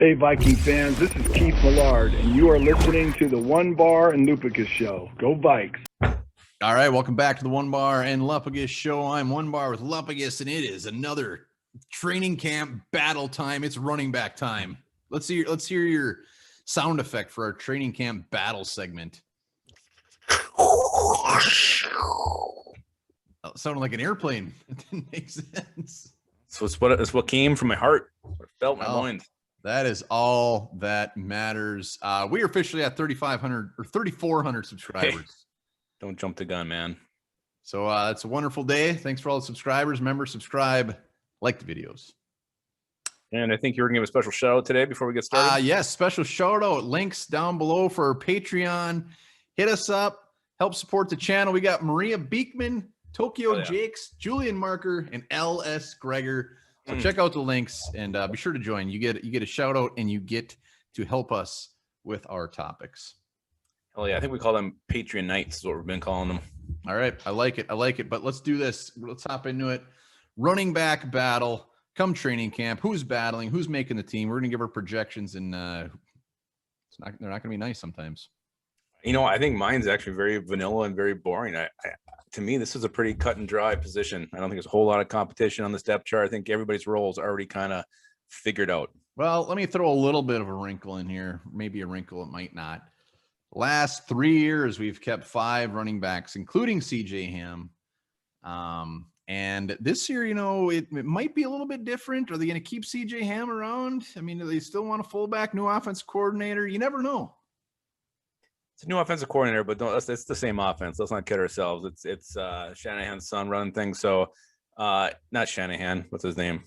Hey, Viking fans, this is Keith Millard, and you are listening to the One Bar and Lupicus Show. Go Vikes! All right, welcome back to the One Bar and Lupicus Show. I'm One Bar with Lupicus, and it is another training camp battle time. It's running back time. Let's hear your sound effect for our training camp battle segment. That sounded like an airplane. It didn't make sense. So it's what came from my heart. What felt in my mind. That is all that matters. We are officially at 3,500 or 3,400 subscribers. Hey, don't jump the gun, man. So it's a wonderful day. Thanks for all the subscribers. Remember, subscribe, like the videos. And I think you were going to give a special shout out today before we get started. Yes, special shout out. Links down below for our Patreon. Hit us up. Help support the channel. We got Maria Beekman, Tokyo Jakes, Julian Marker, and L.S. Gregor. So check out the links and be sure to join. You get a shout out and you get to help us with our topics. Oh yeah, I think we call them Patreon nights is what we've been calling them. All right, I like it. But let's do this. Let's hop into it. Running back battle. Come training camp. Who's battling? Who's making the team? We're gonna give our projections, and they're not gonna be nice sometimes. You know, I think mine's actually very vanilla and very boring. To me, this is a pretty cut and dry position. I don't think there's a whole lot of competition on this depth chart. I think everybody's role is already kind of figured out. Well, let me throw a little bit of a wrinkle in here. Maybe a wrinkle, it might not. Last 3 years, we've kept 5 running backs, including CJ Ham. And this year, you know, it might be a little bit different. Are they going to keep CJ Ham around? I mean, do they still want a fullback, new offense coordinator? You never know. It's a new offensive coordinator, but it's the same offense. Let's not kid ourselves. It's Shanahan's son running things. So not Shanahan, what's his name?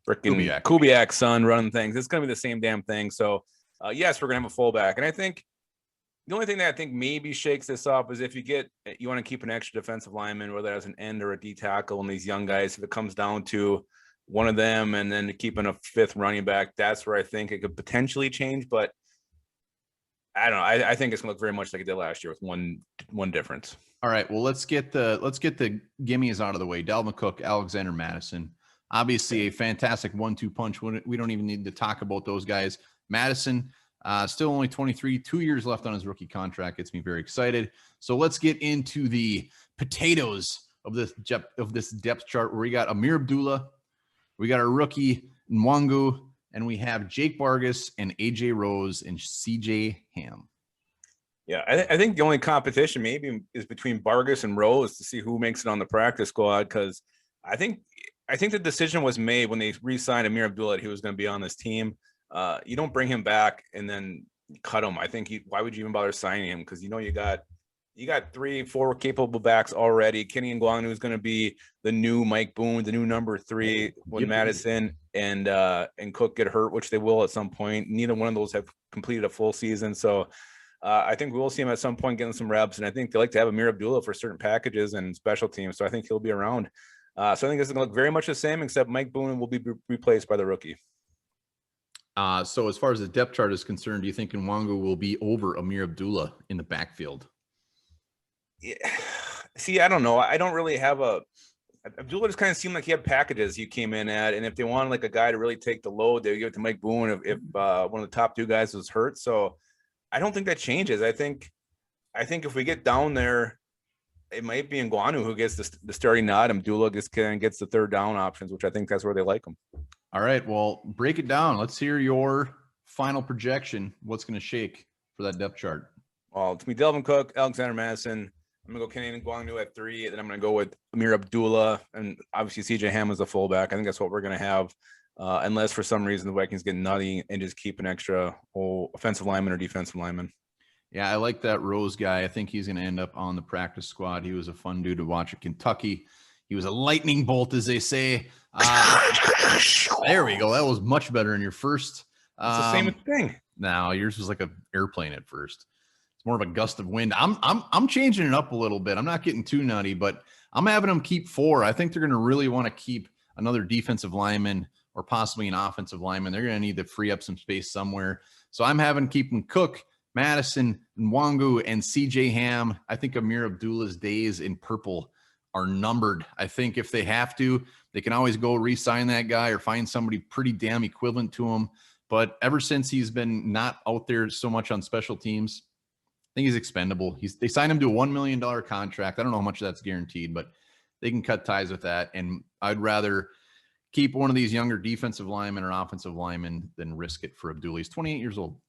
Freaking Kubiak's son running things. It's going to be the same damn thing. So yes, we're going to have a fullback. And I think the only thing that I think maybe shakes this up is if you want to keep an extra defensive lineman, whether that's an end or a D tackle, and these young guys, if it comes down to one of them and then keeping a 5th running back, that's where I think it could potentially change. But I don't know. I think it's gonna look very much like it did last year with one difference. All right. Well, let's get the gimmies out of the way. Dalvin Cook, Alexander Madison, obviously a fantastic 1-2 punch. We don't even need to talk about those guys. Madison, still only 23, 2 years left on his rookie contract. Gets me very excited. So let's get into the potatoes of this depth chart where we got Amir Abdullah, we got our rookie Nwangu, and we have Jake Vargas and AJ Rose and CJ Ham. Yeah, I think the only competition maybe is between Vargas and Rose to see who makes it on the practice squad, because I think the decision was made when they re-signed Amir Abdullah, he was going to be on this team. You don't bring him back and then cut him. I think why would you even bother signing him? Because you know you got 3-4 capable backs already. Kenny Nwangu is going to be the new Mike Boone, the new number 3 when Madison and Cook get hurt, which they will at some point. Neither one of those have completed a full season. So I think we will see him at some point getting some reps. And I think they like to have Amir Abdullah for certain packages and special teams. So I think he'll be around. So I think this is going to look very much the same, except Mike Boone will be replaced by the rookie. So as far as the depth chart is concerned, do you think Nwangu will be over Amir Abdullah in the backfield? Yeah. See, I don't know. I don't really have Abdullah just kind of seemed like he had packages he came in at, and if they wanted like a guy to really take the load, they would give it to Mike Boone if one of the top 2 guys was hurt. So I don't think that changes. I think if we get down there, it might be Nwangu who gets the starting nod. Abdullah gets the 3rd down options, which I think that's where they like him. All right, well, break it down. Let's hear your final projection. What's going to shake for that depth chart? Well, it's me, Dalvin Cook, Alexander Madison. I'm going to go Kenny Nwangu at 3, and then I'm going to go with Amir Abdullah, and obviously CJ Ham as a fullback. I think that's what we're going to have, unless for some reason the Vikings get nutty and just keep an extra offensive lineman or defensive lineman. Yeah, I like that Rose guy. I think he's going to end up on the practice squad. He was a fun dude to watch at Kentucky. He was a lightning bolt, as they say. There we go. That was much better in your first. It's the same thing. No, yours was like an airplane at first. More of a gust of wind. I'm changing it up a little bit. I'm not getting too nutty, but I'm having them keep 4. I think they're going to really want to keep another defensive lineman or possibly an offensive lineman. They're going to need to free up some space somewhere. So I'm having keeping Cook, Madison, Nwangu, and CJ Ham. I think Amir Abdullah's days in purple are numbered. I think if they have to, they can always go re-sign that guy or find somebody pretty damn equivalent to him. But ever since he's been not out there so much on special teams, I think he's expendable. They signed him to a $1 million contract. I don't know how much that's guaranteed, but they can cut ties with that. And I'd rather keep one of these younger defensive linemen or offensive linemen than risk it for Abdullah. He's 28 years old.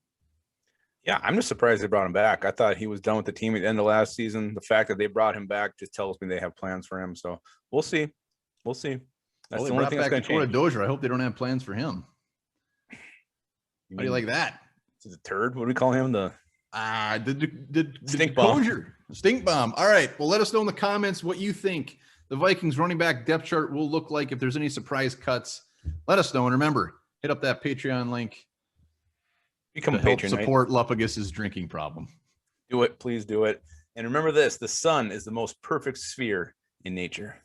Yeah, I'm just surprised they brought him back. I thought he was done with the team at the end of last season. The fact that they brought him back just tells me they have plans for him. So we'll see. We'll see. That's the only thing that's going to change. Dozier. I hope they don't have plans for him. How do you like that? Is it turd? What do we call him? The stink bomb. Stink bomb. All right. Well, let us know in the comments what you think the Vikings running back depth chart will look like. If there's any surprise cuts, let us know. And remember, hit up that Patreon link. Become a patron. Support Lupagus's drinking problem. Do it. Please do it. And remember this, the sun is the most perfect sphere in nature.